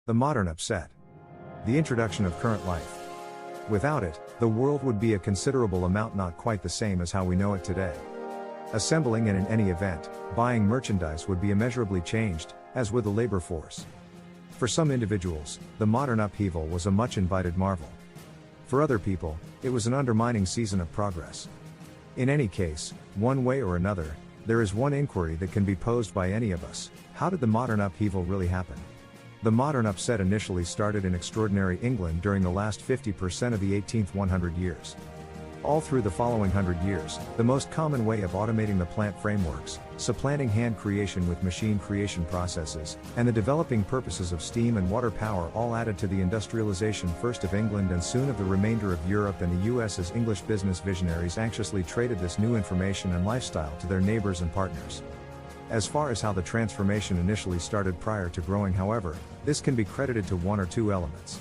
The modern upset. The introduction of current life. Without it, the world would be a considerable amount not quite the same as how we know it today. Assembling and in any event, buying merchandise would be immeasurably changed, as would the labor force. For some individuals, the modern upheaval was a much invited marvel. For other people, it was an undermining season of progress. In any case, one way or another, there is one inquiry that can be posed by any of us: how did the modern upheaval really happen? The modern upset initially started in extraordinary England during the last 50% of the 18th 100 years. All through the following 100 years, the most common way of automating the plant frameworks, supplanting hand creation with machine creation processes, and the developing purposes of steam and water power all added to the industrialization first of England and soon of the remainder of Europe and the US as English business visionaries anxiously traded this new information and lifestyle to their neighbors and partners. As far as how the transformation initially started prior to growing, however, this can be credited to one or two elements.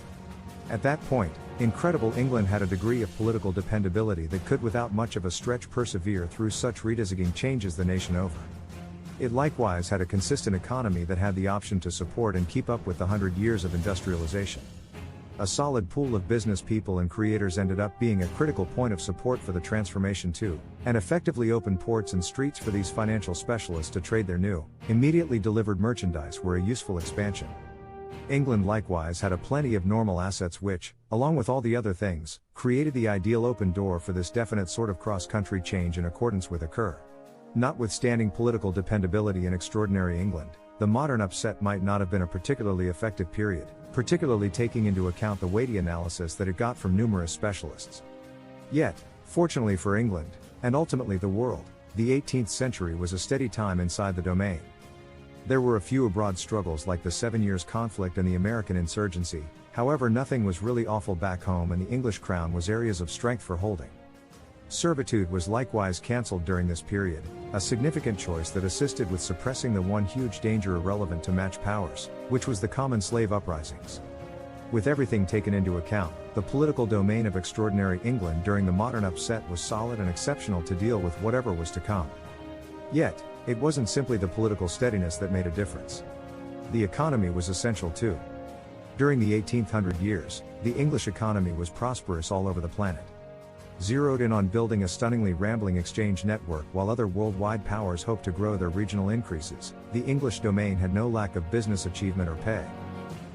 At that point, incredible England had a degree of political dependability that could without much of a stretch persevere through such redesigning changes the nation over. It likewise had a consistent economy that had the option to support and keep up with the 100 years of industrialization. A solid pool of business people and creators ended up being a critical point of support for the transformation too, and effectively opened ports and streets for these financial specialists to trade their new, immediately delivered merchandise were a useful expansion. England likewise had a plenty of normal assets which, along with all the other things, created the ideal open door for this definite sort of cross-country change in accordance with occur. Notwithstanding political dependability in extraordinary England, the modern upset might not have been a particularly effective period, particularly taking into account the weighty analysis that it got from numerous specialists. Yet, fortunately for England, and ultimately the world, the 18th century was a steady time inside the domain. There were a few abroad struggles like the 7 Years' conflict and the American insurgency, however nothing was really awful back home and the English crown was areas of strength for holding. Servitude was likewise cancelled during this period, a significant choice that assisted with suppressing the one huge danger irrelevant to match powers, which was the common slave uprisings. With everything taken into account, the political domain of extraordinary England during the modern upset was solid and exceptional to deal with whatever was to come. Yet, it wasn't simply the political steadiness that made a difference. The economy was essential too. During the 1800 years, the English economy was prosperous all over the planet. Zeroed in on building a stunningly rambling exchange network while other worldwide powers hoped to grow their regional increases, the English domain had no lack of business achievement or pay.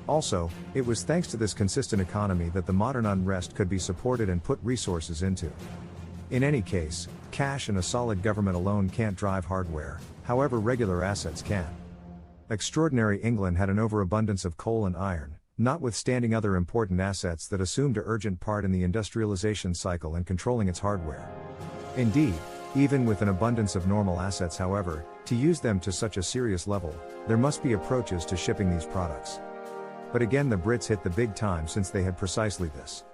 Also, it was thanks to this consistent economy that the modern unrest could be supported and put resources into. In any case, cash and a solid government alone can't drive hardware, however regular assets can. Extraordinary England had an overabundance of coal and iron, notwithstanding other important assets that assumed an urgent part in the industrialization cycle and controlling its hardware. Indeed, even with an abundance of normal assets, however, to use them to such a serious level, there must be approaches to shipping these products. But again, the Brits hit the big time since they had precisely this.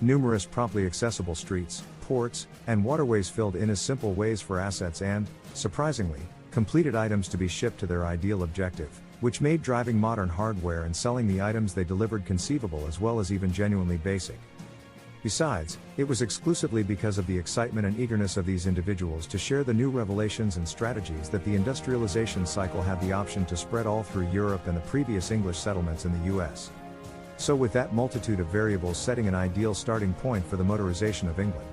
Numerous promptly accessible streets, ports, and waterways filled in as simple ways for assets and, surprisingly, completed items to be shipped to their ideal objective, which made driving modern hardware and selling the items they delivered conceivable as well as even genuinely basic. Besides, it was exclusively because of the excitement and eagerness of these individuals to share the new revelations and strategies that the industrialization cycle had the option to spread all through Europe and the previous English settlements in the US. So with that multitude of variables setting an ideal starting point for the motorization of England.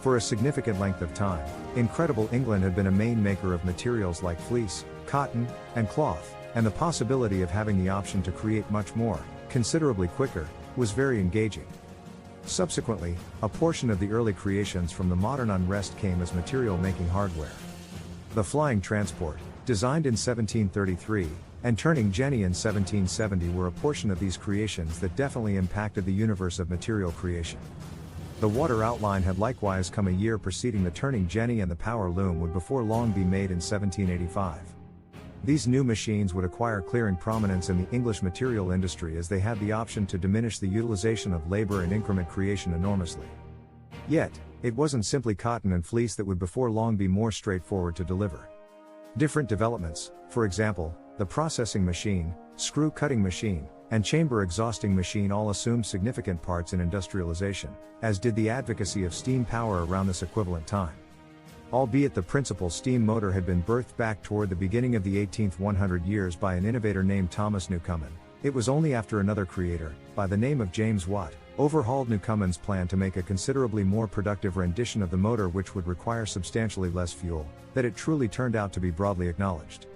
For a significant length of time, incredible England had been a main maker of materials like fleece, cotton, and cloth, and the possibility of having the option to create much more, considerably quicker, was very engaging. Subsequently, a portion of the early creations from the modern unrest came as material-making hardware. The flying transport, designed in 1733, and turning Jenny in 1770 were a portion of these creations that definitely impacted the universe of material creation. The water outline had likewise come a year preceding the turning Jenny, and the power loom would before long be made in 1785. These new machines would acquire clearing prominence in the English material industry as they had the option to diminish the utilization of labor and increment creation enormously. Yet, it wasn't simply cotton and fleece that would before long be more straightforward to deliver. Different developments, for example, the processing machine, screw cutting machine, and chamber exhausting machine all assumed significant parts in industrialization, as did the advocacy of steam power around this equivalent time. Albeit the principal steam motor had been birthed back toward the beginning of the 18th 100 years by an innovator named Thomas Newcomen, It was only after another creator, by the name of James Watt, overhauled Newcomen's plan to make a considerably more productive rendition of the motor which would require substantially less fuel, that it truly turned out to be broadly acknowledged.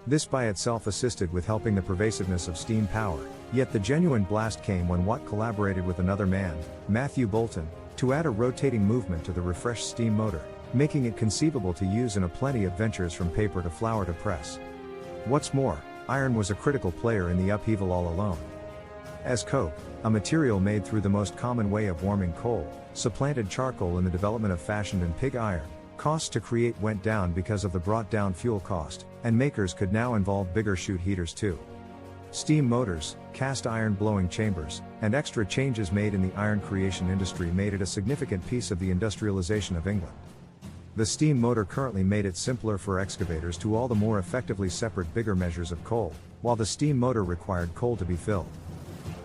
This by itself assisted with helping the pervasiveness of steam power, yet the genuine blast came when Watt collaborated with another man, Matthew Boulton, to add a rotating movement to the refreshed steam motor, making it conceivable to use in a plenty of ventures from paper to flour to press. What's more, iron was a critical player in the upheaval all alone. As coke, a material made through the most common way of warming coal, supplanted charcoal in the development of fashioned and pig iron, costs to create went down because of the brought down fuel cost, and makers could now involve bigger chute heaters too. Steam motors, cast iron blowing chambers, and extra changes made in the iron creation industry made it a significant piece of the industrialization of England. The steam motor currently made it simpler for excavators to all the more effectively separate bigger measures of coal, while the steam motor required coal to be filled.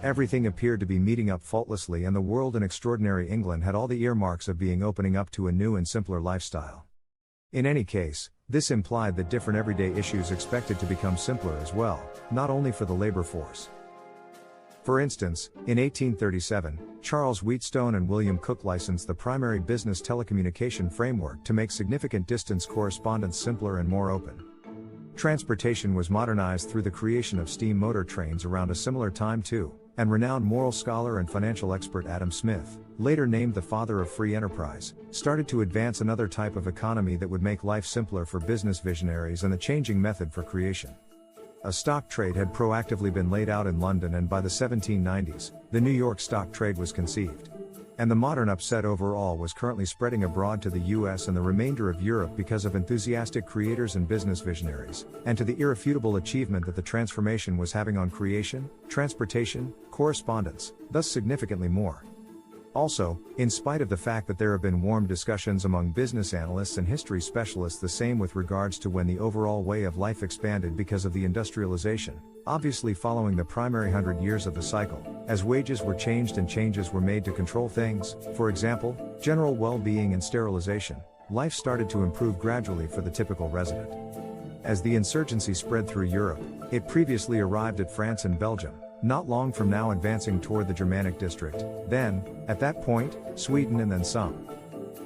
Everything appeared to be meeting up faultlessly, and the world in extraordinary England had all the earmarks of being opening up to a new and simpler lifestyle. In any case, this implied that different everyday issues expected to become simpler as well, not only for the labor force. For instance, in 1837, Charles Wheatstone and William Cooke licensed the primary business telecommunication framework to make significant distance correspondence simpler and more open. Transportation was modernized through the creation of steam motor trains around a similar time too, and renowned moral scholar and financial expert Adam Smith, later named the father of free enterprise, started to advance another type of economy that would make life simpler for business visionaries and the changing method for creation. A stock trade had proactively been laid out in London, and by the 1790s, the New York stock trade was conceived. And the modern upset overall was currently spreading abroad to the US and the remainder of Europe because of enthusiastic creators and business visionaries, and to the irrefutable achievement that the transformation was having on creation, transportation, correspondence, thus significantly more. Also, in spite of the fact that there have been warm discussions among business analysts and history specialists the same with regards to when the overall way of life expanded because of the industrialization, obviously following the primary 100 years of the cycle, as wages were changed and changes were made to control things, for example, general well-being and sterilization, life started to improve gradually for the typical resident. As the insurgency spread through Europe, it previously arrived at France and Belgium, not long from now advancing toward the Germanic district, then, at that point, Sweden, and then some.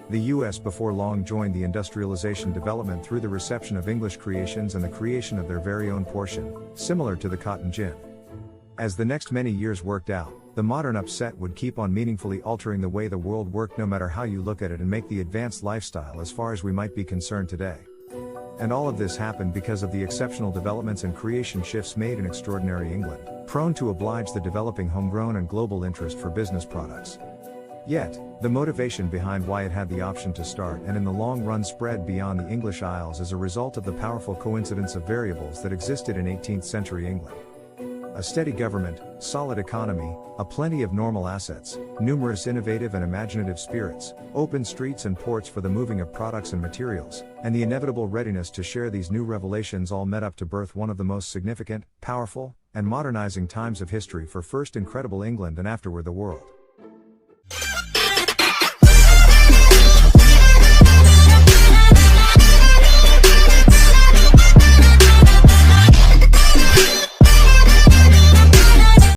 The US before long joined the industrialization development through the reception of English creations and the creation of their very own portion, similar to the cotton gin. As the next many years worked out, the modern upset would keep on meaningfully altering the way the world worked no matter how you look at it, and make the advanced lifestyle as far as we might be concerned today. And all of this happened because of the exceptional developments and creation shifts made in extraordinary England, prone to oblige the developing homegrown and global interest for business products. Yet, the motivation behind why it had the option to start and in the long run spread beyond the English Isles is a result of the powerful coincidence of variables that existed in 18th century England. A steady government, solid economy, a plenty of normal assets, numerous innovative and imaginative spirits, open streets and ports for the moving of products and materials, and the inevitable readiness to share these new revelations all met up to birth one of the most significant, powerful, and modernizing times of history for first incredible England and afterward the world.